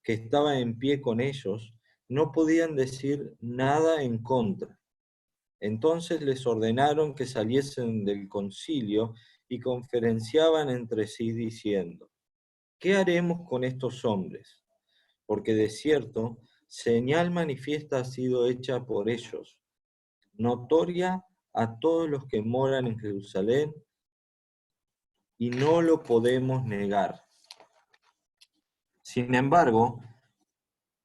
que estaba en pie con ellos, no podían decir nada en contra. Entonces les ordenaron que saliesen del concilio y conferenciaban entre sí diciendo: ¿qué haremos con estos hombres? Porque de cierto, señal manifiesta ha sido hecha por ellos, notoria a todos los que moran en Jerusalén, y no lo podemos negar. Sin embargo,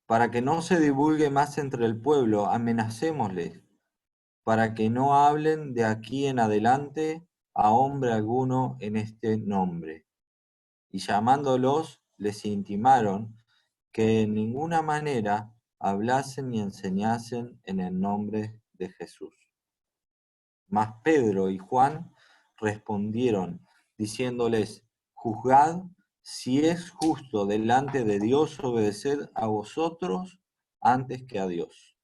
para que no se divulgue más entre el pueblo, amenacémosles, para que no hablen de aquí en adelante a hombre alguno en este nombre. Y llamándolos, les intimaron que en ninguna manera hablasen ni enseñasen en el nombre de Jesús. Mas Pedro y Juan respondieron, diciéndoles: juzgad si es justo delante de Dios obedecer a vosotros antes que a Dios,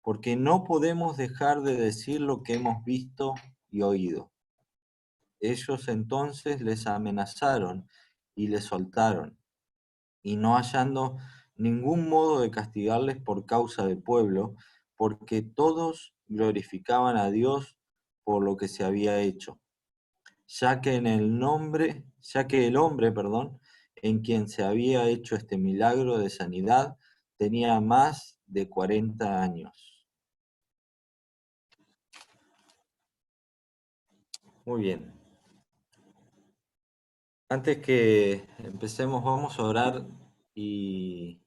porque no podemos dejar de decir lo que hemos visto y oído. Ellos entonces les amenazaron y les soltaron, y no hallando ningún modo de castigarles por causa del pueblo, porque todos glorificaban a Dios por lo que se había hecho, ya que el hombre, en quien se había hecho este milagro de sanidad, tenía más de 40 años. Muy bien. Antes que empecemos, vamos a orar y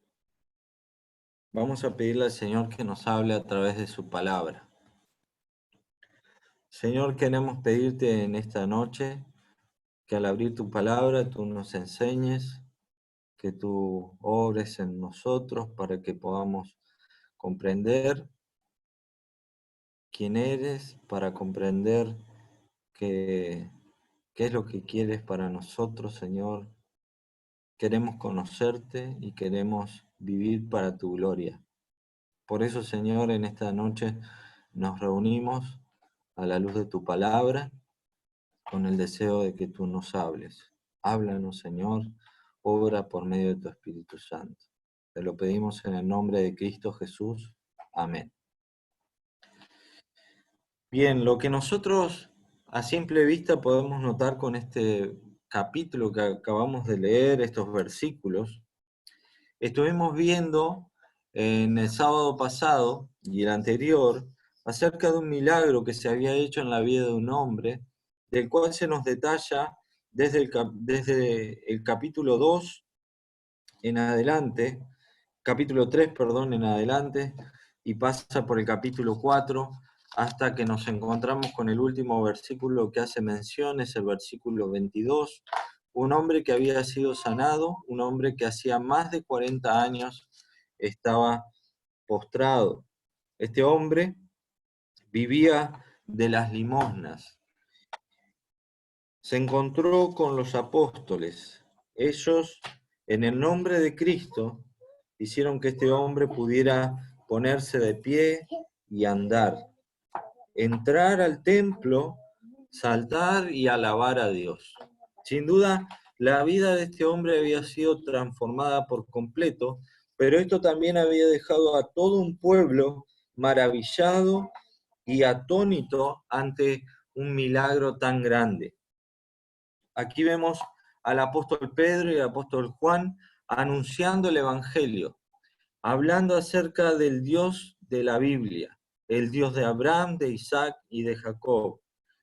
vamos a pedirle al Señor que nos hable a través de su palabra. Señor, queremos pedirte en esta noche que al abrir tu palabra tú nos enseñes, que tú obres en nosotros para que podamos comprender quién eres, para comprender qué es lo que quieres para nosotros, Señor. Queremos conocerte y queremos vivir para tu gloria. Por eso, Señor, en esta noche nos reunimos a la luz de tu palabra con el deseo de que tú nos hables. Háblanos, Señor, obra por medio de tu Espíritu Santo. Te lo pedimos en el nombre de Cristo Jesús. Amén. Bien, lo que nosotros a simple vista podemos notar con este capítulo que acabamos de leer, estos versículos, estuvimos viendo en el sábado pasado y el anterior acerca de un milagro que se había hecho en la vida de un hombre, del cual se nos detalla desde el capítulo 2 en adelante, capítulo 3, perdón, en adelante, y pasa por el capítulo 4 hasta que nos encontramos con el último versículo que hace mención, es el versículo 22, un hombre que había sido sanado, un hombre que hacía más de 40 años estaba postrado. Este hombre vivía de las limosnas. Se encontró con los apóstoles. Ellos, en el nombre de Cristo, hicieron que este hombre pudiera ponerse de pie y andar, entrar al templo, saltar y alabar a Dios. Sin duda, la vida de este hombre había sido transformada por completo, pero esto también había dejado a todo un pueblo maravillado y atónito ante un milagro tan grande. Aquí vemos al apóstol Pedro y al apóstol Juan anunciando el Evangelio, hablando acerca del Dios de la Biblia, el Dios de Abraham, de Isaac y de Jacob.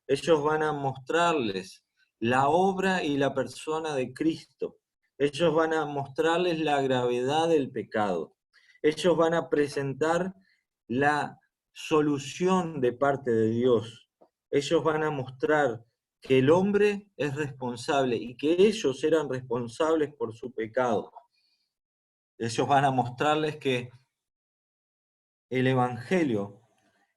Ellos van a mostrarles la obra y la persona de Cristo. Ellos van a mostrarles la gravedad del pecado. Ellos van a presentar la solución de parte de Dios. Ellos van a mostrar que el hombre es responsable y que ellos eran responsables por su pecado. Ellos van a mostrarles que el Evangelio,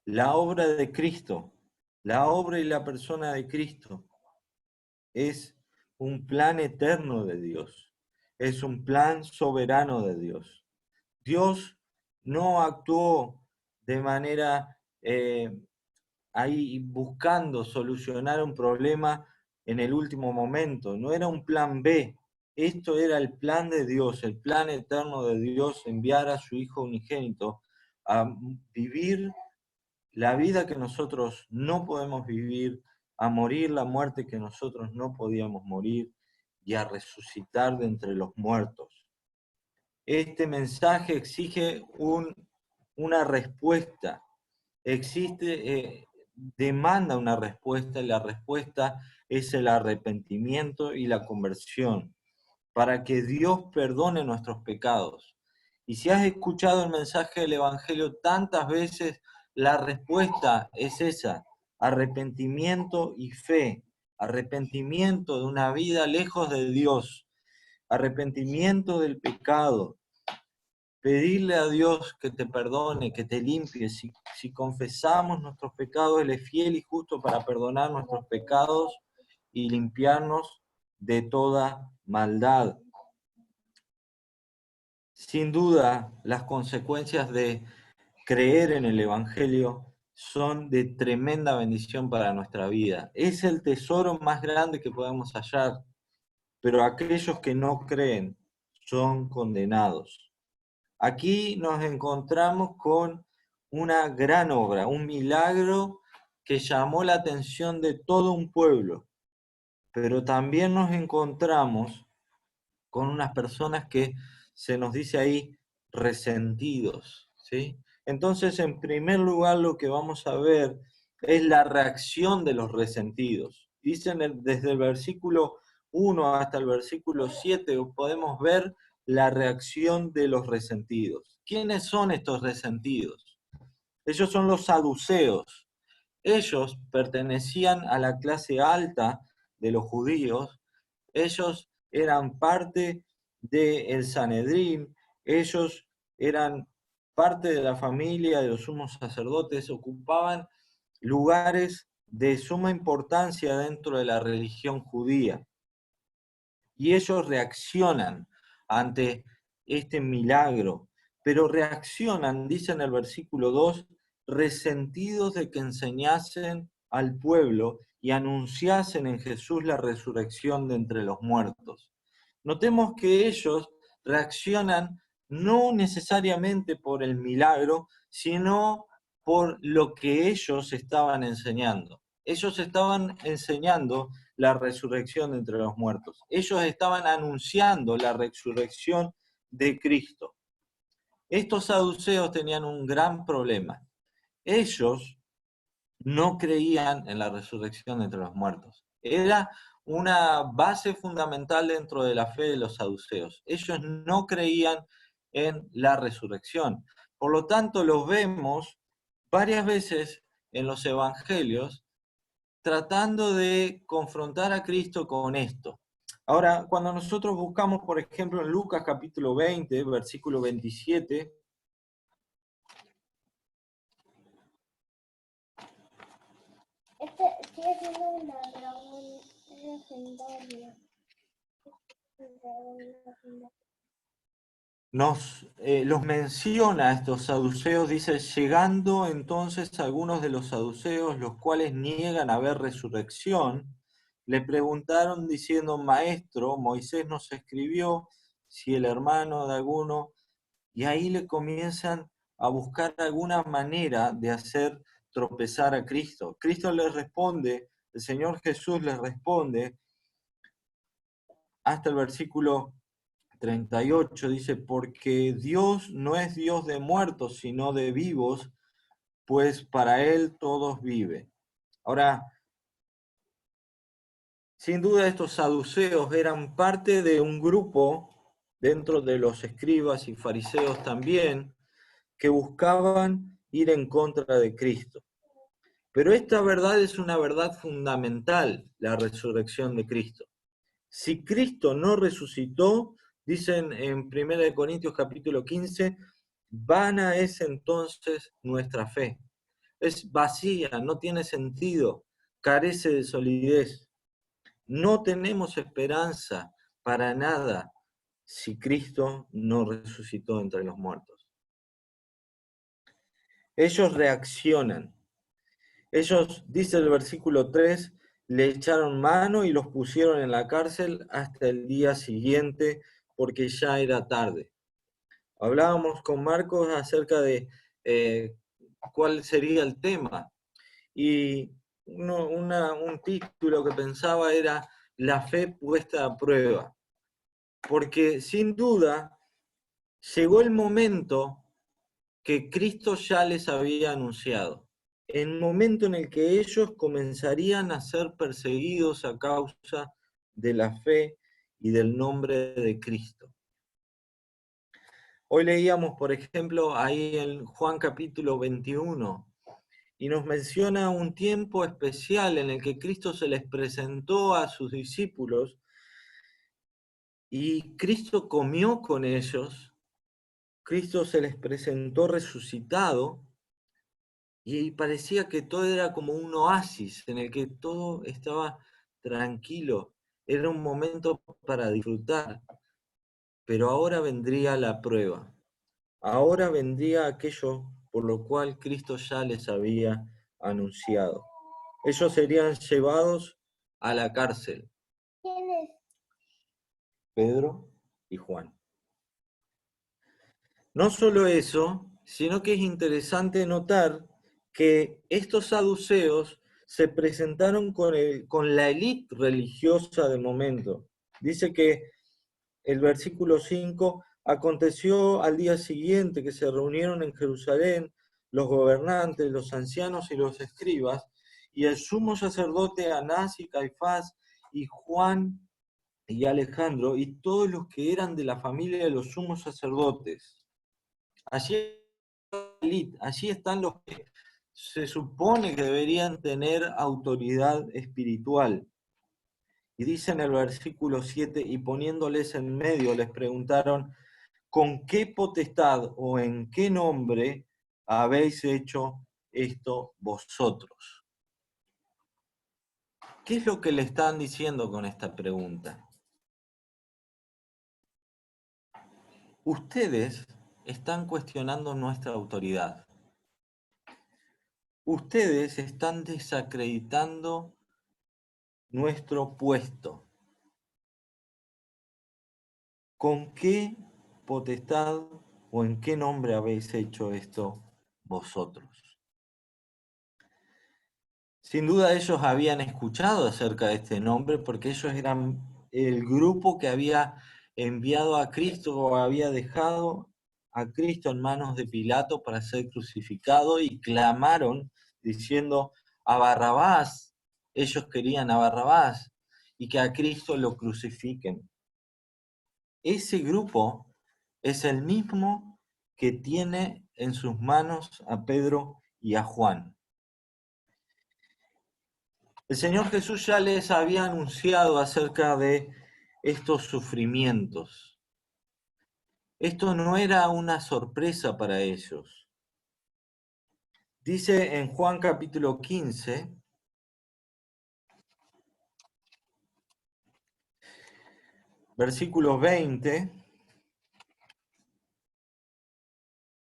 la obra de Cristo, la obra y la persona de Cristo, es un plan eterno de Dios, es un plan soberano de Dios. Dios no actuó de manera ahí buscando solucionar un problema en el último momento, no era un plan B, esto era el plan de Dios, el plan eterno de Dios, enviar a su Hijo unigénito a vivir la vida que nosotros no podemos vivir, a morir la muerte que nosotros no podíamos morir y a resucitar de entre los muertos. Este mensaje exige una respuesta, demanda una respuesta, y la respuesta es el arrepentimiento y la conversión, para que Dios perdone nuestros pecados. Y si has escuchado el mensaje del Evangelio tantas veces, la respuesta es esa: arrepentimiento y fe, arrepentimiento de una vida lejos de Dios, arrepentimiento del pecado, pedirle a Dios que te perdone, que te limpie. Si confesamos nuestros pecados, Él es fiel y justo para perdonar nuestros pecados y limpiarnos de toda maldad. Sin duda, las consecuencias de creer en el Evangelio son de tremenda bendición para nuestra vida. Es el tesoro más grande que podemos hallar, pero aquellos que no creen son condenados. Aquí nos encontramos con una gran obra, un milagro que llamó la atención de todo un pueblo, pero también nos encontramos con unas personas que se nos dice ahí resentidos, ¿sí? Entonces, en primer lugar, lo que vamos a ver es la reacción de los resentidos. Dicen desde el versículo 1 hasta el versículo 7, podemos ver la reacción de los resentidos. ¿Quiénes son estos resentidos? Ellos son los saduceos. Ellos pertenecían a la clase alta de los judíos. Ellos eran parte del Sanedrín, ellos eran parte de la familia de los sumos sacerdotes, ocupaban lugares de suma importancia dentro de la religión judía. Y ellos reaccionan ante este milagro, pero reaccionan, dice en el versículo 2, resentidos de que enseñasen al pueblo y anunciasen en Jesús la resurrección de entre los muertos. Notemos que ellos reaccionan no necesariamente por el milagro, sino por lo que ellos estaban enseñando. Ellos estaban enseñando la resurrección de entre los muertos. Ellos estaban anunciando la resurrección de Cristo. Estos saduceos tenían un gran problema. Ellos no creían en la resurrección de entre los muertos. Era una base fundamental dentro de la fe de los saduceos. Ellos no creían en la resurrección. Por lo tanto, los vemos varias veces en los evangelios tratando de confrontar a Cristo con esto. Ahora, cuando nosotros buscamos, por ejemplo, en Lucas capítulo 20, versículo 27, sigue siendo una dragón legendaria. los menciona a estos saduceos, dice: llegando entonces algunos de los saduceos, los cuales niegan haber resurrección, le preguntaron diciendo: Maestro, Moisés nos escribió si el hermano de alguno, y ahí le comienzan a buscar alguna manera de hacer tropezar a Cristo. Cristo les responde, el Señor Jesús les responde, hasta el versículo 38, dice: porque Dios no es Dios de muertos, sino de vivos, pues para Él todos viven. Ahora, sin duda estos saduceos eran parte de un grupo, dentro de los escribas y fariseos también, que buscaban ir en contra de Cristo. Pero esta verdad es una verdad fundamental, la resurrección de Cristo. Si Cristo no resucitó, dicen en 1 Corintios capítulo 15, vana es entonces nuestra fe. Es vacía, no tiene sentido, carece de solidez. No tenemos esperanza para nada si Cristo no resucitó entre los muertos. Ellos reaccionan. Ellos, dice el versículo 3, le echaron mano y los pusieron en la cárcel hasta el día siguiente, porque ya era tarde. Hablábamos con Marcos acerca de cuál sería el tema, y un título que pensaba era La fe puesta a prueba, porque sin duda llegó el momento que Cristo ya les había anunciado, el momento en el que ellos comenzarían a ser perseguidos a causa de la fe y del nombre de Cristo. Hoy leíamos, por ejemplo, ahí en Juan capítulo 21, y nos menciona un tiempo especial en el que Cristo se les presentó a sus discípulos y Cristo comió con ellos. Cristo se les presentó resucitado y parecía que todo era como un oasis en el que todo estaba tranquilo. Era un momento para disfrutar, pero ahora vendría la prueba. Ahora vendría aquello por lo cual Cristo ya les había anunciado. Ellos serían llevados a la cárcel, ¿Quién es? Pedro y Juan. No solo eso, sino que es interesante notar que estos saduceos se presentaron con la élite religiosa del momento. Dice que el versículo 5, aconteció al día siguiente que se reunieron en Jerusalén los gobernantes, los ancianos y los escribas, y el sumo sacerdote Anás y Caifás y Juan y Alejandro y todos los que eran de la familia de los sumos sacerdotes. Allí están los que se supone que deberían tener autoridad espiritual. Y dice en el versículo 7, y poniéndoles en medio, les preguntaron, ¿con qué potestad o en qué nombre habéis hecho esto vosotros? ¿Qué es lo que le están diciendo con esta pregunta? Ustedes están cuestionando nuestra autoridad. Ustedes están desacreditando nuestro puesto. ¿Con qué potestad o en qué nombre habéis hecho esto vosotros? Sin duda ellos habían escuchado acerca de este nombre porque ellos eran el grupo que había enviado a Cristo o había dejado a Cristo en manos de Pilato para ser crucificado y clamaron diciendo a Barrabás, ellos querían a Barrabás y que a Cristo lo crucifiquen. Ese grupo es el mismo que tiene en sus manos a Pedro y a Juan. El Señor Jesús ya les había anunciado acerca de estos sufrimientos. Esto no era una sorpresa para ellos. Dice en Juan capítulo 15, versículo 20,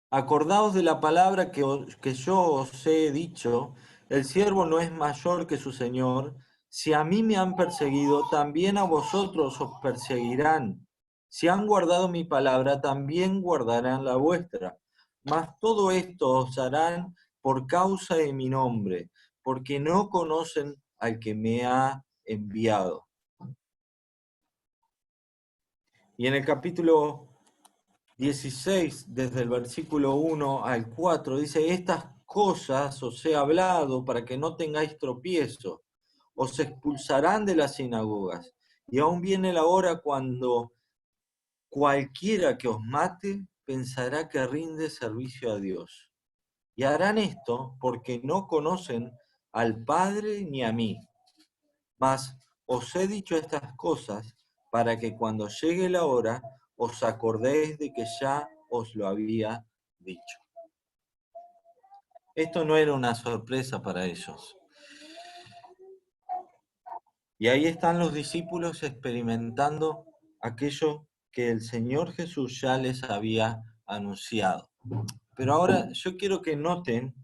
acordaos de la palabra que yo os he dicho, el siervo no es mayor que su Señor. Si a mí me han perseguido, también a vosotros os perseguirán. Si han guardado mi palabra, también guardarán la vuestra. Mas todo esto os harán por causa de mi nombre, porque no conocen al que me ha enviado. Y en el capítulo 16, desde el versículo 1 al 4, dice, estas cosas os he hablado para que no tengáis tropiezo, os expulsarán de las sinagogas, y aún viene la hora cuando cualquiera que os mate pensará que rinde servicio a Dios. Y harán esto porque no conocen al Padre ni a mí. Mas os he dicho estas cosas para que cuando llegue la hora os acordéis de que ya os lo había dicho. Esto no era una sorpresa para ellos. Y ahí están los discípulos experimentando aquello que el Señor Jesús ya les había anunciado. Pero ahora yo quiero que noten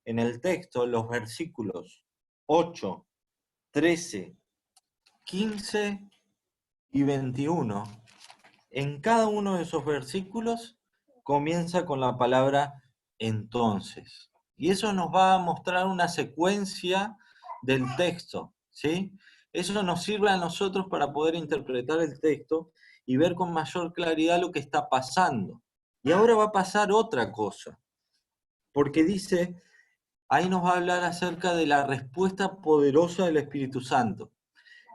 en el texto los versículos 8, 13, 15 y 21, en cada uno de esos versículos comienza con la palabra entonces. Y eso nos va a mostrar una secuencia del texto, ¿sí? Eso nos sirve a nosotros para poder interpretar el texto y ver con mayor claridad lo que está pasando. Y ahora va a pasar otra cosa, porque dice, ahí nos va a hablar acerca de la respuesta poderosa del Espíritu Santo.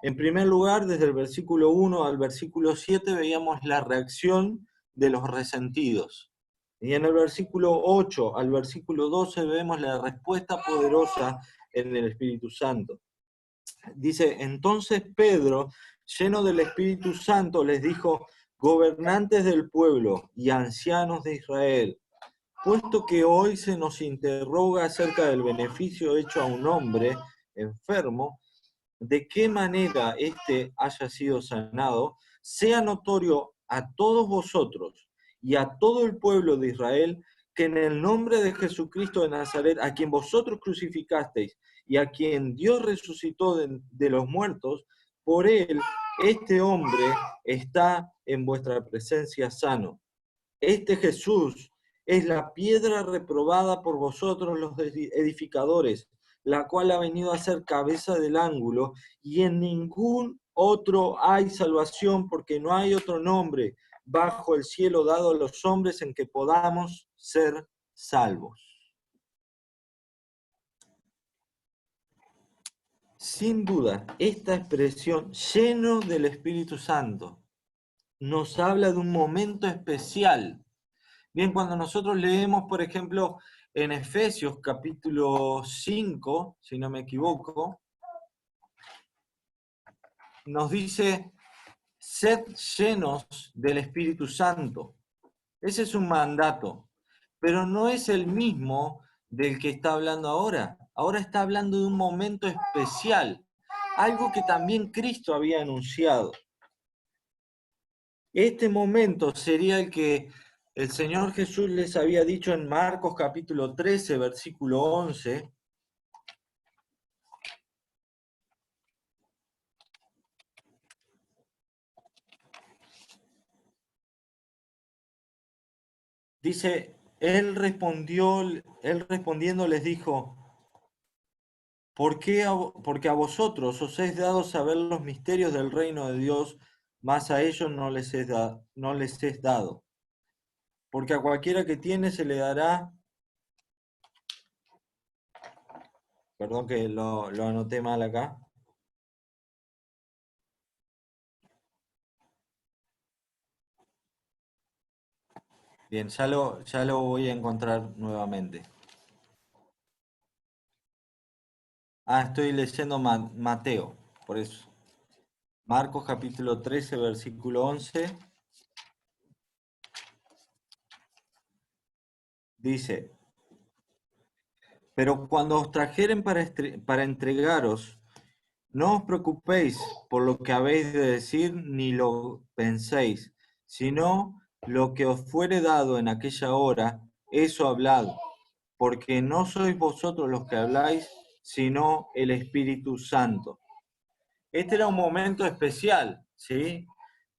En primer lugar, desde el versículo 1 al versículo 7 veíamos la reacción de los resentidos. Y en el versículo 8 al versículo 12 vemos la respuesta poderosa en el Espíritu Santo. Dice, entonces Pedro, lleno del Espíritu Santo, les dijo, gobernantes del pueblo y ancianos de Israel, puesto que hoy se nos interroga acerca del beneficio hecho a un hombre enfermo, de qué manera éste haya sido sanado, sea notorio a todos vosotros y a todo el pueblo de Israel que en el nombre de Jesucristo de Nazaret, a quien vosotros crucificasteis y a quien Dios resucitó de los muertos, por él este hombre está en vuestra presencia sano. Este Jesús es la piedra reprobada por vosotros los edificadores, la cual ha venido a ser cabeza del ángulo, y en ningún otro hay salvación, porque no hay otro nombre bajo el cielo dado a los hombres en que podamos ser salvos. Sin duda, esta expresión, lleno del Espíritu Santo, nos habla de un momento especial. Bien, cuando nosotros leemos, por ejemplo, en Efesios capítulo 5, si no me equivoco, nos dice, sed llenos del Espíritu Santo. Ese es un mandato, pero no es el mismo del que está hablando ahora. Ahora está hablando de un momento especial, algo que también Cristo había anunciado. Este momento sería el que el Señor Jesús les había dicho en Marcos capítulo 13, versículo 11. Dice, él respondiendo les dijo, porque a vosotros os es dado saber los misterios del reino de Dios, mas a ellos no les es dado. Porque a cualquiera que tiene se le dará, perdón que lo anoté mal acá. Bien, ya lo voy a encontrar nuevamente. Estoy leyendo Mateo, por eso. Marcos capítulo 13, versículo 11. Dice, pero cuando os trajeren para entregaros, no os preocupéis por lo que habéis de decir, ni lo penséis, sino lo que os fuere dado en aquella hora, eso hablad, porque no sois vosotros los que habláis, sino el Espíritu Santo. Este era un momento especial, ¿sí?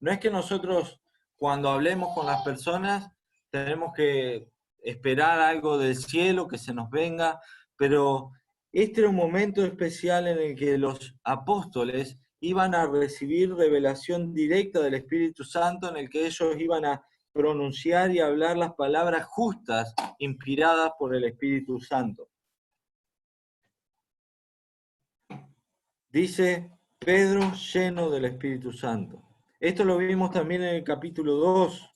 No es que nosotros cuando hablemos con las personas tenemos que esperar algo del cielo que se nos venga, pero este era un momento especial en el que los apóstoles iban a recibir revelación directa del Espíritu Santo, en el que ellos iban a pronunciar y hablar las palabras justas, inspiradas por el Espíritu Santo. Dice Pedro lleno del Espíritu Santo. Esto lo vimos también en el capítulo 2.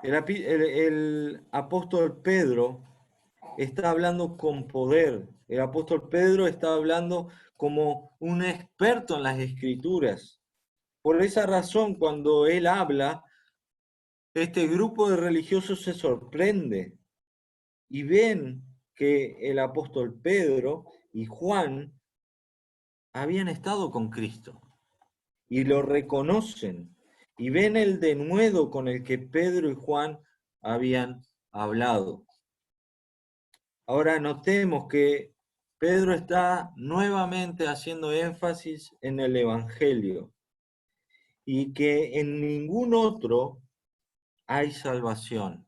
El apóstol Pedro está hablando con poder. El apóstol Pedro está hablando como un experto en las escrituras. Por esa razón, cuando él habla, este grupo de religiosos se sorprende y ven que el apóstol Pedro y Juan habían estado con Cristo y lo reconocen y ven el denuedo con el que Pedro y Juan habían hablado. Ahora notemos que Pedro está nuevamente haciendo énfasis en el Evangelio y que en ningún otro hay salvación.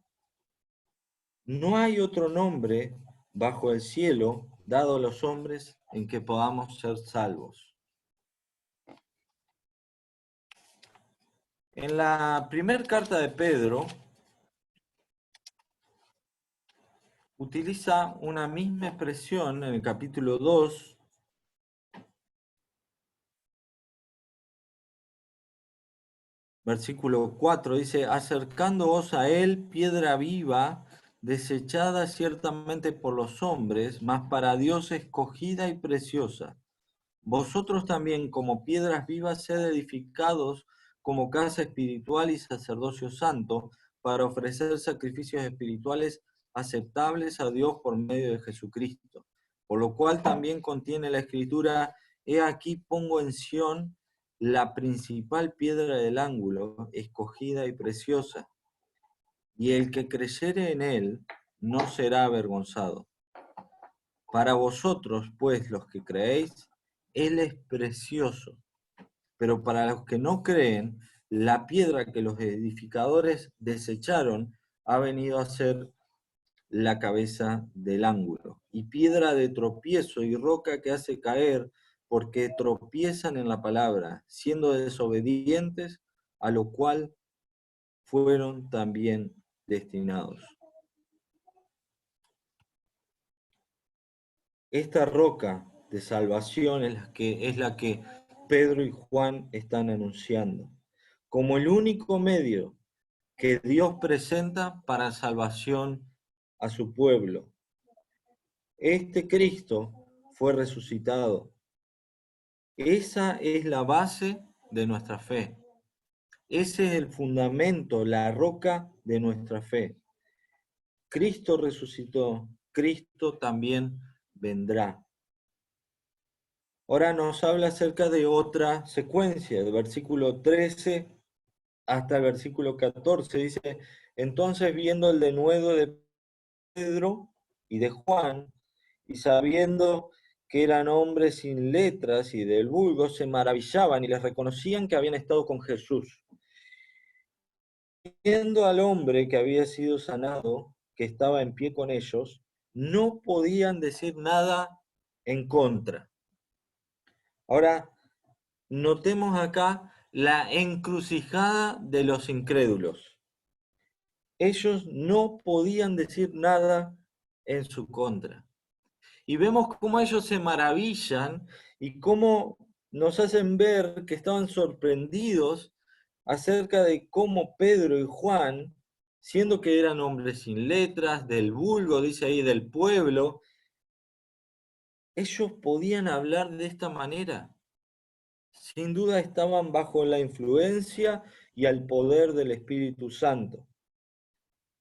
No hay otro nombre bajo el cielo dado a los hombres en que podamos ser salvos. En la primera carta de Pedro utiliza una misma expresión en el capítulo 2, versículo 4, dice, acercándoos a él, piedra viva, desechada ciertamente por los hombres, mas para Dios escogida y preciosa. Vosotros también, como piedras vivas, sed edificados como casa espiritual y sacerdocio santo, para ofrecer sacrificios espirituales aceptables a Dios por medio de Jesucristo. Por lo cual también contiene la Escritura, he aquí pongo en Sión la principal piedra del ángulo, escogida y preciosa, y el que creyere en él no será avergonzado. Para vosotros, pues, los que creéis, él es precioso, pero para los que no creen, la piedra que los edificadores desecharon ha venido a ser la cabeza del ángulo, y piedra de tropiezo y roca que hace caer, porque tropiezan en la palabra, siendo desobedientes, a lo cual fueron también destinados. Esta roca de salvación es la que Pedro y Juan están anunciando, como el único medio que Dios presenta para salvación a su pueblo. Este Cristo fue resucitado. Esa es la base de nuestra fe. Ese es el fundamento, la roca de nuestra fe. Cristo resucitó, Cristo también vendrá. Ahora nos habla acerca de otra secuencia, del versículo 13 hasta el versículo 14. Dice, entonces viendo el denuedo de Pedro y de Juan, y sabiendo que eran hombres sin letras y del vulgo, se maravillaban y les reconocían que habían estado con Jesús. Viendo al hombre que había sido sanado, que estaba en pie con ellos, no podían decir nada en contra. Ahora, notemos acá la encrucijada de los incrédulos. Ellos no podían decir nada en su contra. Y vemos cómo ellos se maravillan y cómo nos hacen ver que estaban sorprendidos acerca de cómo Pedro y Juan, siendo que eran hombres sin letras, del vulgo, dice ahí, del pueblo, ellos podían hablar de esta manera. Sin duda estaban bajo la influencia y al poder del Espíritu Santo.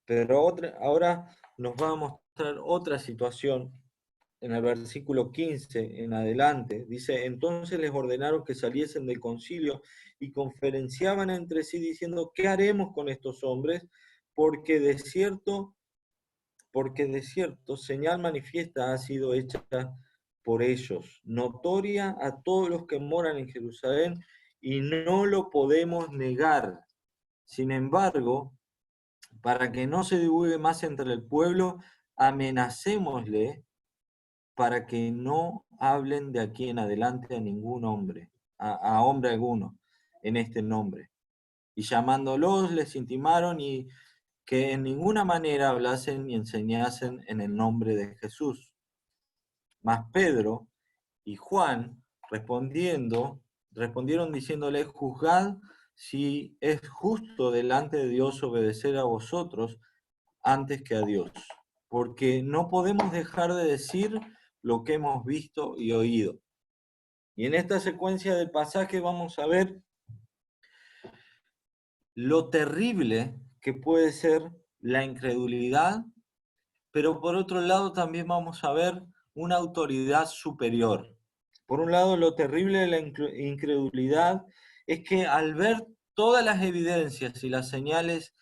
Pero ahora nos va a mostrar otra situación en el versículo 15 en adelante. Dice, entonces les ordenaron que saliesen del concilio y conferenciaban entre sí diciendo, ¿qué haremos con estos hombres? Porque de cierto, señal manifiesta ha sido hecha por ellos, notoria a todos los que moran en Jerusalén, y no lo podemos negar. Sin embargo, para que no se divulgue más entre el pueblo, amenacémosle para que no hablen de aquí en adelante a ningún hombre, a hombre alguno, en este nombre. Y llamándolos les intimaron y que en ninguna manera hablasen ni enseñasen en el nombre de Jesús. Mas Pedro y Juan, respondieron diciéndole, juzgad si es justo delante de Dios obedecer a vosotros antes que a Dios, porque no podemos dejar de decir lo que hemos visto y oído. Y en esta secuencia del pasaje vamos a ver lo terrible que puede ser la incredulidad, pero por otro lado también vamos a ver una autoridad superior. Por un lado, lo terrible de la incredulidad es que al ver todas las evidencias y las señales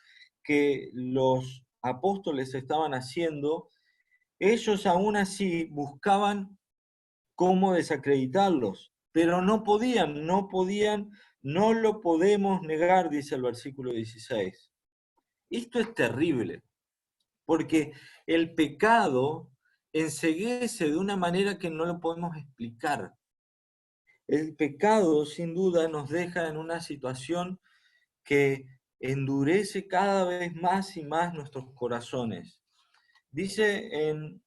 que los apóstoles estaban haciendo, ellos aún así buscaban cómo desacreditarlos, pero no podían, no lo podemos negar, dice el versículo 16. Esto es terrible, porque el pecado enceguece de una manera que no lo podemos explicar. El pecado, sin duda, nos deja en una situación que endurece cada vez más y más nuestros corazones. Dice en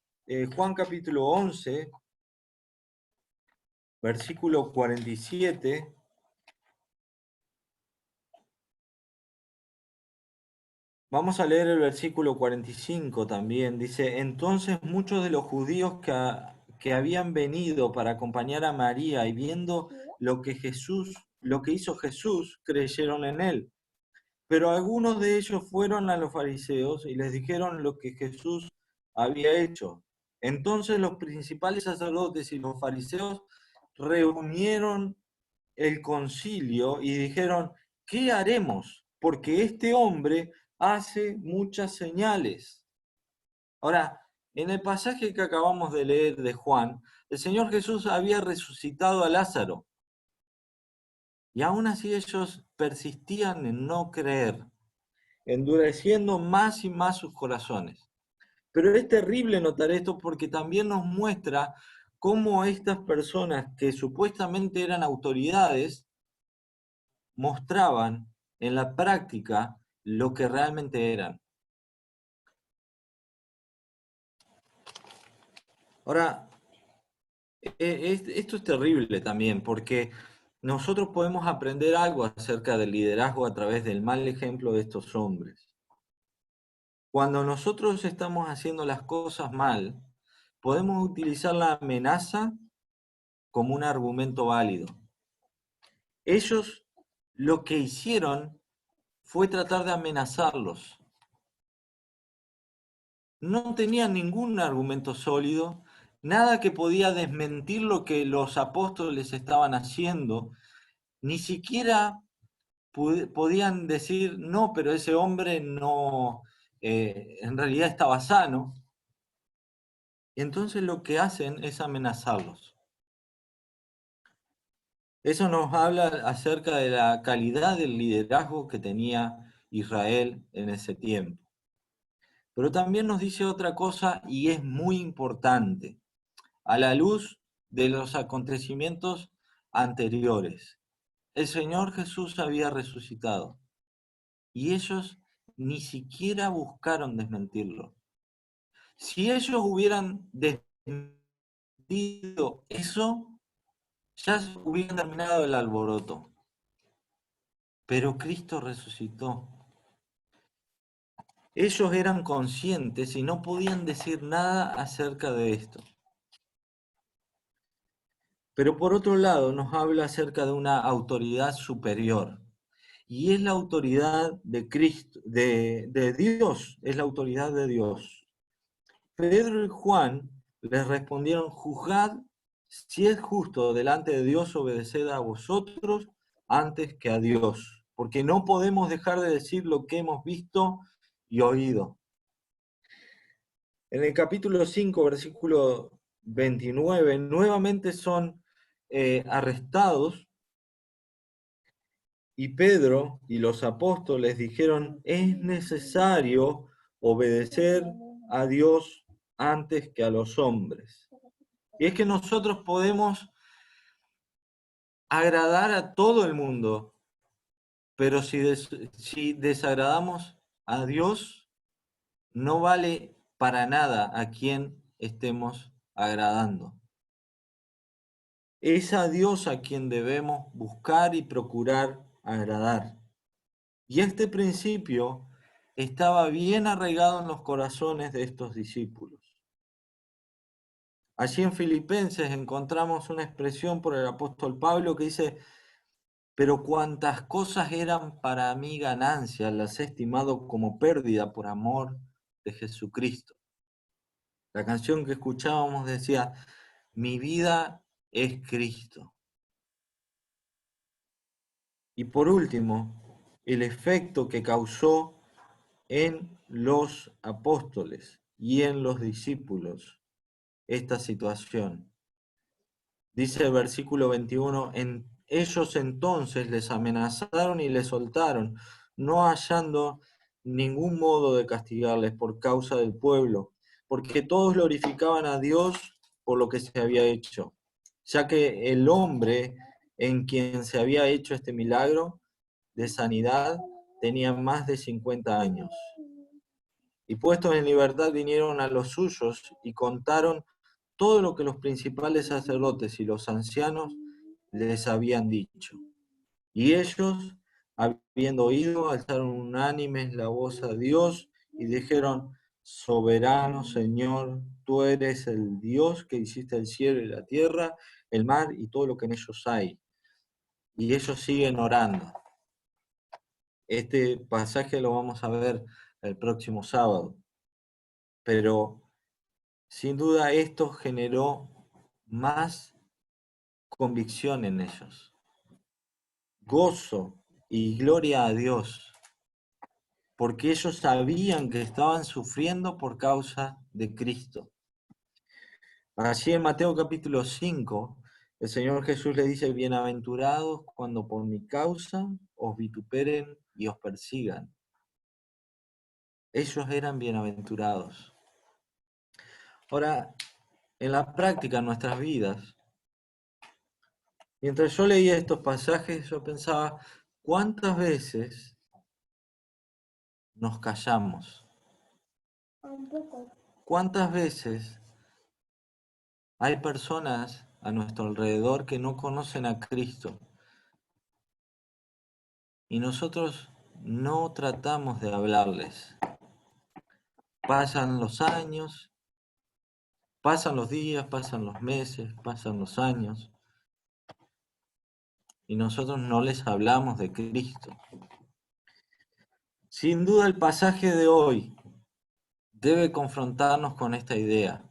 Juan capítulo 11, versículo 47, vamos a leer el versículo 45 también. Dice, entonces muchos de los judíos que habían venido para acompañar a María y viendo lo que hizo Jesús, creyeron en él. Pero algunos de ellos fueron a los fariseos y les dijeron lo que Jesús había hecho. Entonces los principales sacerdotes y los fariseos reunieron el concilio y dijeron, ¿qué haremos? Porque este hombre hace muchas señales. Ahora, en el pasaje que acabamos de leer de Juan, el Señor Jesús había resucitado a Lázaro. Y aún así ellos persistían en no creer, endureciendo más y más sus corazones. Pero es terrible notar esto porque también nos muestra cómo estas personas que supuestamente eran autoridades mostraban en la práctica lo que realmente eran. Ahora, esto es terrible también porque nosotros podemos aprender algo acerca del liderazgo a través del mal ejemplo de estos hombres. Cuando nosotros estamos haciendo las cosas mal, podemos utilizar la amenaza como un argumento válido. Ellos lo que hicieron fue tratar de amenazarlos. No tenían ningún argumento sólido, nada que podía desmentir lo que los apóstoles estaban haciendo, ni siquiera podían decir, no, pero ese hombre no, en realidad estaba sano. Entonces lo que hacen es amenazarlos. Eso nos habla acerca de la calidad del liderazgo que tenía Israel en ese tiempo. Pero también nos dice otra cosa y es muy importante, a la luz de los acontecimientos anteriores. El Señor Jesús había resucitado y ellos ni siquiera buscaron desmentirlo. Si ellos hubieran desmentido eso, ya hubieran terminado el alboroto. Pero Cristo resucitó. Ellos eran conscientes y no podían decir nada acerca de esto. Pero por otro lado nos habla acerca de una autoridad superior. Y es la autoridad de Cristo, de Dios, es la autoridad de Dios. Pedro y Juan les respondieron, juzgad si es justo delante de Dios obedecer a vosotros antes que a Dios, porque no podemos dejar de decir lo que hemos visto y oído. En el capítulo 5, versículo 29, nuevamente son arrestados y Pedro y los apóstoles dijeron, es necesario obedecer a Dios antes que a los hombres. Y es que nosotros podemos agradar a todo el mundo, pero si desagradamos a Dios, no vale para nada a quien estemos agradando. Es a Dios a quien debemos buscar y procurar agradar. Y este principio estaba bien arraigado en los corazones de estos discípulos. Allí en Filipenses encontramos una expresión por el apóstol Pablo que dice, pero cuantas cosas eran para mí ganancia, las he estimado como pérdida por amor de Jesucristo. La canción que escuchábamos decía, mi vida es Cristo. Y por último, el efecto que causó en los apóstoles y en los discípulos esta situación. Dice el versículo 21, ellos entonces les amenazaron y les soltaron, no hallando ningún modo de castigarles por causa del pueblo, porque todos glorificaban a Dios por lo que se había hecho, ya que el hombre en quien se había hecho este milagro de sanidad tenía más de 50 años. Y puestos en libertad vinieron a los suyos y contaron todo lo que los principales sacerdotes y los ancianos les habían dicho. Y ellos, habiendo oído, alzaron unánimes la voz a Dios y dijeron, soberano Señor, tú eres el Dios que hiciste el cielo y la tierra, el mar y todo lo que en ellos hay. Y ellos siguen orando. Este pasaje lo vamos a ver el próximo sábado, pero sin duda esto generó más convicción en ellos, gozo y gloria a Dios, porque ellos sabían que estaban sufriendo por causa de Cristo. Allí en Mateo capítulo 5, el Señor Jesús le dice, bienaventurados cuando por mi causa os vituperen y os persigan. Ellos eran bienaventurados. Ahora, en la práctica, en nuestras vidas, mientras yo leía estos pasajes, yo pensaba, ¿cuántas veces nos callamos? Un poco. ¿Cuántas veces hay personas a nuestro alrededor que no conocen a Cristo y nosotros no tratamos de hablarles? Pasan los años, pasan los días, pasan los meses, pasan los años y nosotros no les hablamos de Cristo. Sin duda el pasaje de hoy debe confrontarnos con esta idea.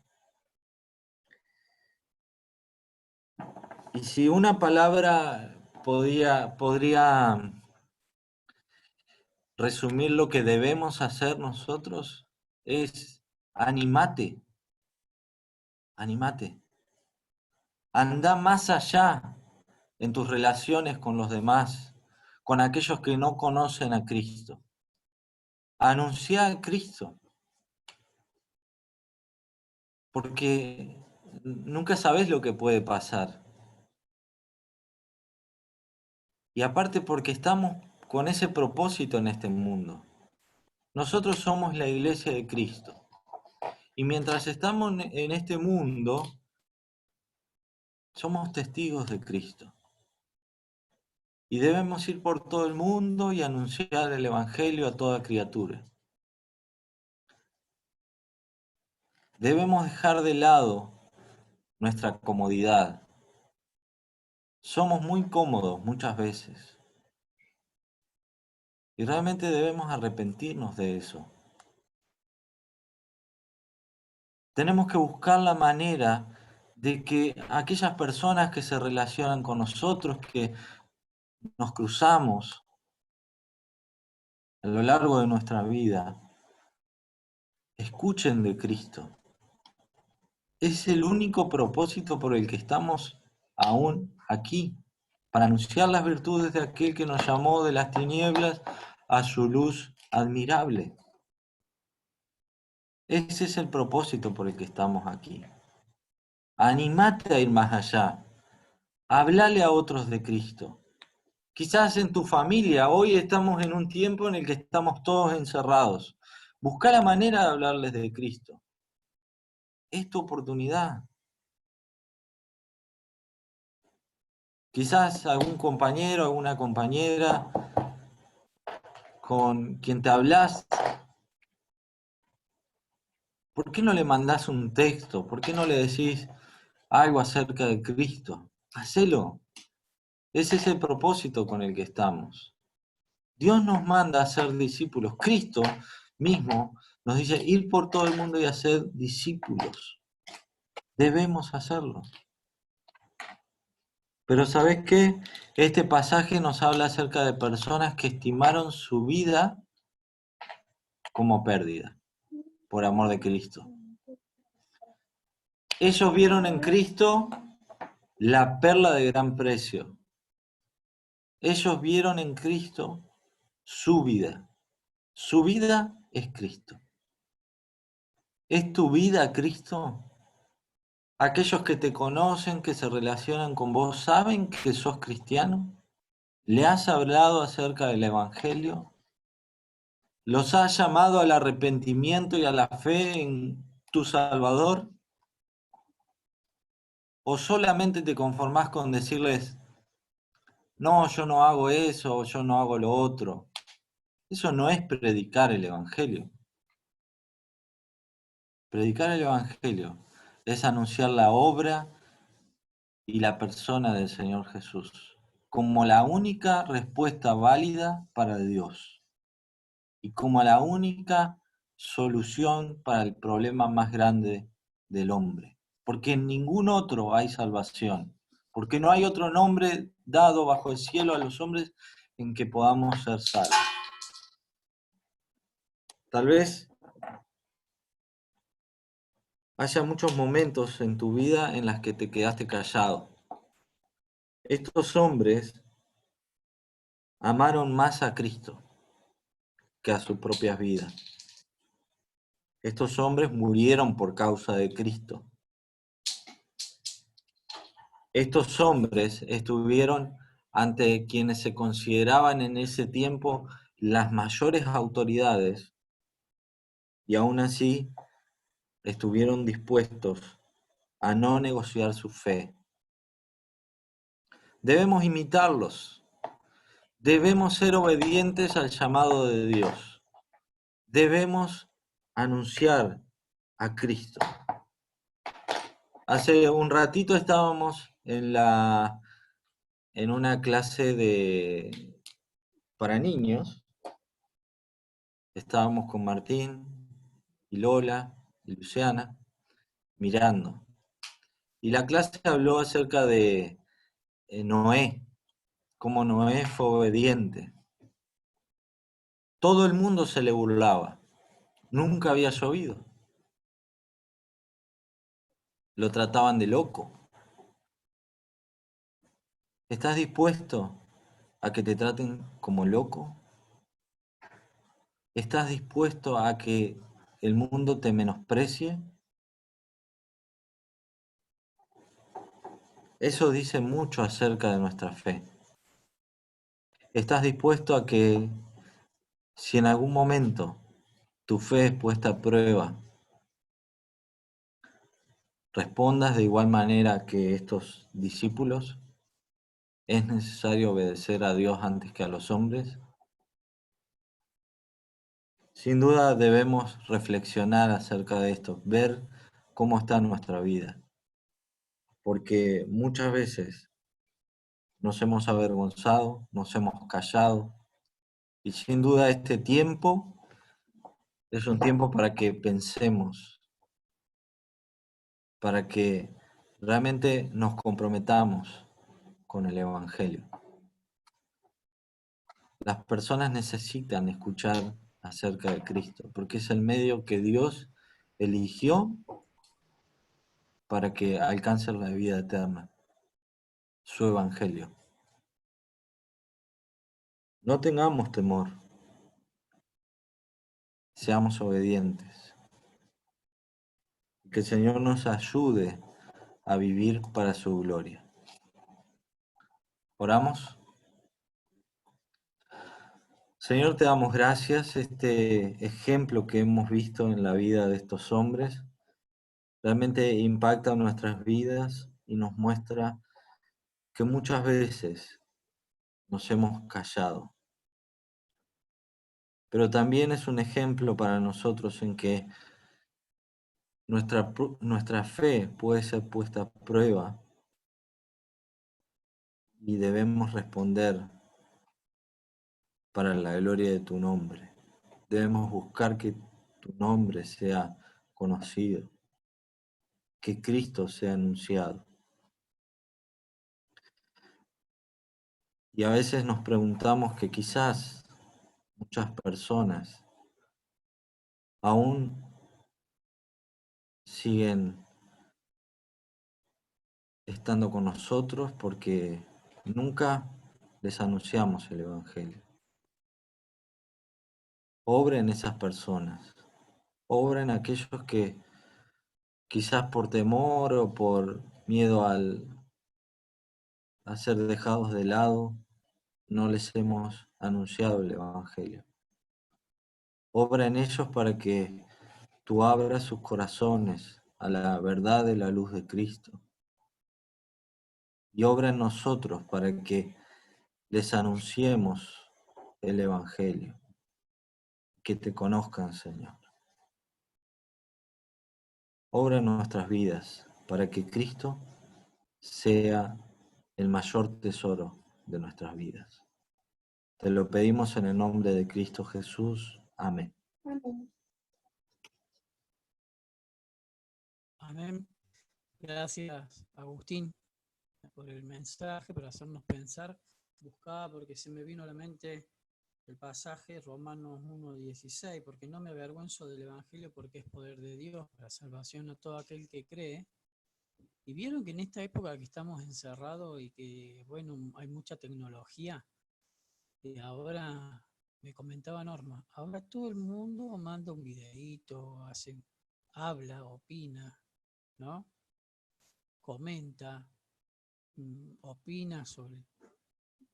Y si una palabra podría resumir lo que debemos hacer nosotros, es animate, animate. Anda más allá en tus relaciones con los demás, con aquellos que no conocen a Cristo. Anuncia a Cristo, porque nunca sabes lo que puede pasar. Y aparte porque estamos con ese propósito en este mundo. Nosotros somos la iglesia de Cristo. Y mientras estamos en este mundo, somos testigos de Cristo. Y debemos ir por todo el mundo y anunciar el Evangelio a toda criatura. Debemos dejar de lado nuestra comodidad. Somos muy cómodos muchas veces. Y realmente debemos arrepentirnos de eso. Tenemos que buscar la manera de que aquellas personas que se relacionan con nosotros, que nos cruzamos a lo largo de nuestra vida, escuchen de Cristo. Es el único propósito por el que estamos aún aquí, para anunciar las virtudes de aquel que nos llamó de las tinieblas a su luz admirable. Ese es el propósito por el que estamos aquí. Animate a ir más allá. Hablale a otros de Cristo. Quizás en tu familia, hoy estamos en un tiempo en el que estamos todos encerrados. Busca la manera de hablarles de Cristo. Es tu oportunidad. Quizás algún compañero, alguna compañera con quien te hablas, ¿por qué no le mandás un texto? ¿Por qué no le decís algo acerca de Cristo? Hacelo. Ese es el propósito con el que estamos. Dios nos manda a ser discípulos. Cristo mismo nos dice ir por todo el mundo y hacer discípulos. Debemos hacerlo. Pero ¿sabes qué? Este pasaje nos habla acerca de personas que estimaron su vida como pérdida, por amor de Cristo. Ellos vieron en Cristo la perla de gran precio. Ellos vieron en Cristo su vida. Su vida es Cristo. ¿Es tu vida Cristo? Aquellos que te conocen, que se relacionan con vos, ¿saben que sos cristiano? ¿Le has hablado acerca del Evangelio? ¿Los has llamado al arrepentimiento y a la fe en tu Salvador? ¿O solamente te conformás con decirles, no, yo no hago eso, o yo no hago lo otro? Eso no es predicar el Evangelio. Predicar el Evangelio es anunciar la obra y la persona del Señor Jesús como la única respuesta válida para Dios y como la única solución para el problema más grande del hombre. Porque en ningún otro hay salvación, porque no hay otro nombre dado bajo el cielo a los hombres en que podamos ser salvos. Tal vez haya muchos momentos en tu vida en los que te quedaste callado. Estos hombres amaron más a Cristo que a sus propias vidas. Estos hombres murieron por causa de Cristo. Estos hombres estuvieron ante quienes se consideraban en ese tiempo las mayores autoridades y aún así estuvieron dispuestos a no negociar su fe. Debemos imitarlos, debemos ser obedientes al llamado de Dios, debemos anunciar a Cristo. Hace un ratito estábamos en una clase para niños. Estábamos con Martín y Lola y Luciana mirando. Y la clase habló acerca de Noé, cómo Noé fue obediente. Todo el mundo se le burlaba. Nunca había llovido. Lo trataban de loco. ¿Estás dispuesto a que te traten como loco? ¿Estás dispuesto a que el mundo te menosprecie? Eso dice mucho acerca de nuestra fe. ¿Estás dispuesto a que si en algún momento tu fe es puesta a prueba, respondas de igual manera que estos discípulos? ¿Es necesario obedecer a Dios antes que a los hombres? Sin duda debemos reflexionar acerca de esto, ver cómo está nuestra vida, porque muchas veces nos hemos avergonzado, nos hemos callado, y sin duda este tiempo es un tiempo para que pensemos, para que realmente nos comprometamos con el Evangelio. Las personas necesitan escuchar acerca de Cristo, porque es el medio que Dios eligió para que alcancen la vida eterna, su Evangelio. No tengamos temor, seamos obedientes. Que el Señor nos ayude a vivir para su gloria. Oramos. Señor, te damos gracias. Este ejemplo que hemos visto en la vida de estos hombres realmente impacta nuestras vidas y nos muestra que muchas veces nos hemos callado. Pero también es un ejemplo para nosotros en que nuestra fe puede ser puesta a prueba y debemos responder para la gloria de tu nombre. Debemos buscar que tu nombre sea conocido, que Cristo sea anunciado. Y a veces nos preguntamos que quizás muchas personas aún siguen estando con nosotros porque nunca les anunciamos el Evangelio. Obra en esas personas, obra en aquellos que quizás por temor o por miedo a ser dejados de lado, no les hemos anunciado el Evangelio. Obra en ellos para que tú abras sus corazones a la verdad de la luz de Cristo. Y obra en nosotros para que les anunciemos el Evangelio, que te conozcan, Señor. Obra en nuestras vidas para que Cristo sea el mayor tesoro de nuestras vidas. Te lo pedimos en el nombre de Cristo Jesús. Amén. Amén. Amén. Gracias, Agustín, por el mensaje, por hacernos pensar. Buscaba porque se me vino a la mente el pasaje Romanos 1:16, porque no me avergüenzo del Evangelio porque es poder de Dios para salvación a todo aquel que cree. Y vieron que en esta época que estamos encerrados y que, bueno, hay mucha tecnología, y ahora me comentaba Norma, ahora todo el mundo manda un videíto, habla, opina, ¿no? Comenta, opina sobre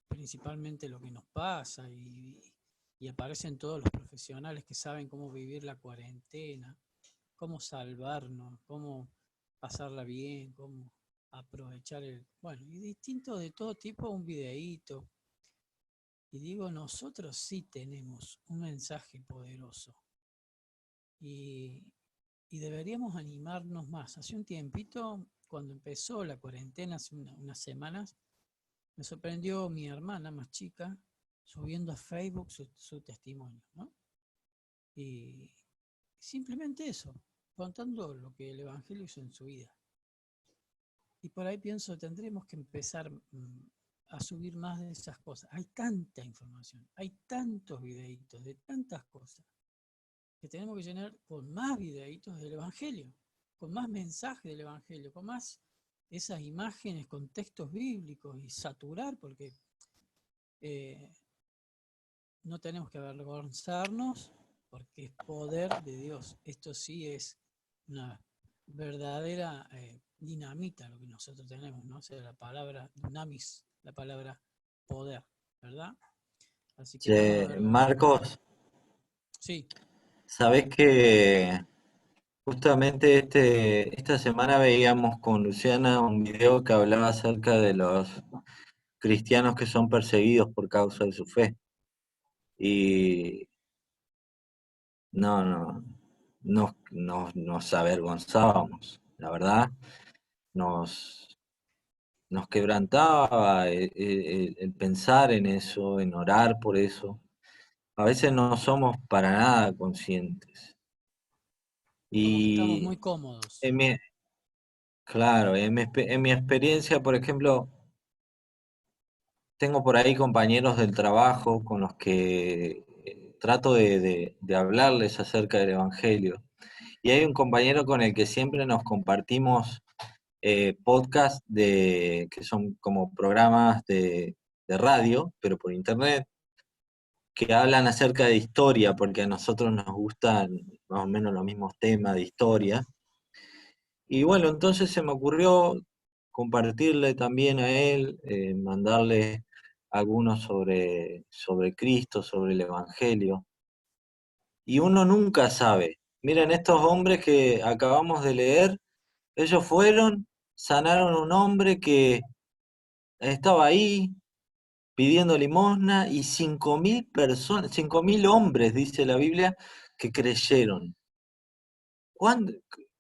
principalmente lo que nos pasa y aparecen todos los profesionales que saben cómo vivir la cuarentena, cómo salvarnos, cómo pasarla bien, cómo aprovechar bueno, y distintos de todo tipo, un videíto. Y digo, nosotros sí tenemos un mensaje poderoso y, y deberíamos animarnos más. Hace un tiempito, cuando empezó la cuarentena, hace unas semanas, me sorprendió mi hermana más chica subiendo a Facebook su testimonio, ¿no? Y simplemente eso, contando lo que el Evangelio hizo en su vida. Y por ahí pienso, tendremos que empezar a subir más de esas cosas. Hay tanta información, hay tantos videitos de tantas cosas, que tenemos que llenar con más videitos del Evangelio, con más mensajes del Evangelio, con más esas imágenes con textos bíblicos y saturar, porque eh, no tenemos que avergonzarnos, porque es poder de Dios. Esto sí es una verdadera dinamita lo que nosotros tenemos, ¿no? O sea, la palabra dunamis, la palabra poder, ¿verdad? Así que no nos avergoncemos. Marcos, Sí, sabés que justamente esta semana veíamos con Luciana un video que hablaba acerca de los cristianos que son perseguidos por causa de su fe. Y nos avergonzábamos, la verdad, nos, nos quebrantaba el pensar en eso, en orar por eso. A veces no somos para nada conscientes. como que estamos Y muy cómodos. en mi, claro, en mi experiencia, por ejemplo, tengo por ahí compañeros del trabajo con los que trato de hablarles acerca del Evangelio. Y hay un compañero con el que siempre nos compartimos podcasts que son como programas de radio, pero por internet, que hablan acerca de historia, porque a nosotros nos gustan más o menos los mismos temas de historia. Y bueno, entonces se me ocurrió compartirle también a él, mandarle algunos sobre Cristo, sobre el Evangelio. Y uno nunca sabe. Miren, estos hombres que acabamos de leer, ellos fueron, sanaron a un hombre que estaba ahí pidiendo limosna y 5.000 personas, 5.000 hombres, dice la Biblia, que creyeron. ¿Cuándo?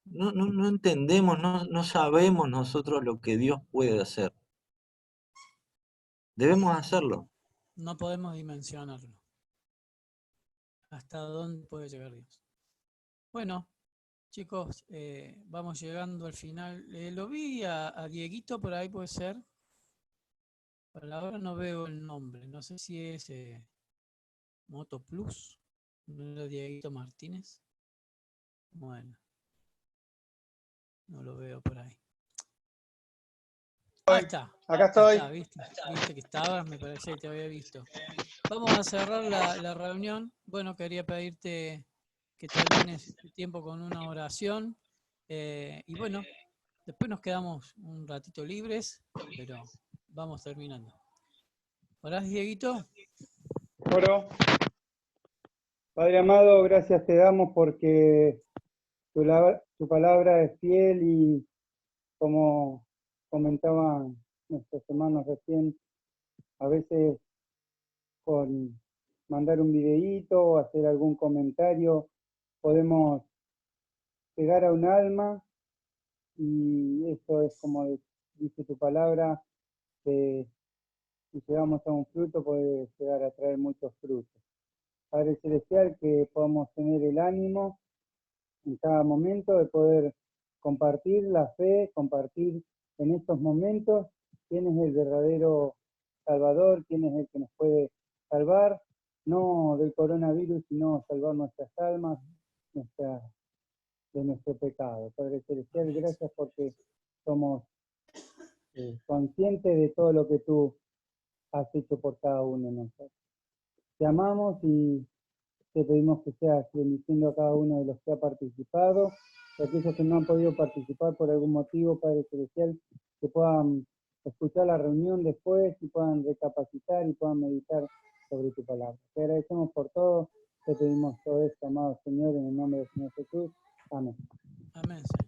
No entendemos, no sabemos nosotros lo que Dios puede hacer. Debemos hacerlo. No podemos dimensionarlo. ¿Hasta dónde puede llegar Dios? Bueno, chicos, vamos llegando al final. Lo vi a Dieguito por ahí, puede ser. Por ahora no veo el nombre. No sé si es Moto Plus. ¿No era Dieguito Martínez? Bueno, no lo veo por ahí. Ahí está. Acá Ahí estoy. está, ¿viste que estabas? Me parecía que te había visto. Vamos a cerrar la reunión. Bueno, quería pedirte que termines el tiempo con una oración. Y bueno, después nos quedamos un ratito libres, pero vamos terminando. ¿Orás, Dieguito? Oro. Padre amado, gracias te damos porque tu palabra es fiel y como comentaban nuestros hermanos recién, a veces con mandar un videíto o hacer algún comentario podemos llegar a un alma y eso es como dice tu palabra, que si llegamos a un fruto puede llegar a traer muchos frutos. Padre Celestial, que podamos tener el ánimo en cada momento de poder compartir la fe, compartir en estos momentos quién es el verdadero Salvador, quién es el que nos puede salvar, no del coronavirus, sino salvar nuestras almas, de nuestro pecado. Padre Celestial, gracias porque somos conscientes de todo lo que tú has hecho por cada uno de nosotros. Te amamos y te pedimos que seas bendiciendo a cada uno de los que ha participado, y aquellos que no han podido participar por algún motivo, Padre Celestial, que puedan escuchar la reunión después y puedan recapacitar y puedan meditar sobre tu palabra. Te agradecemos por todo, te pedimos todo esto, amado Señor, en el nombre del Señor Jesús. Amén. Amén, Señor.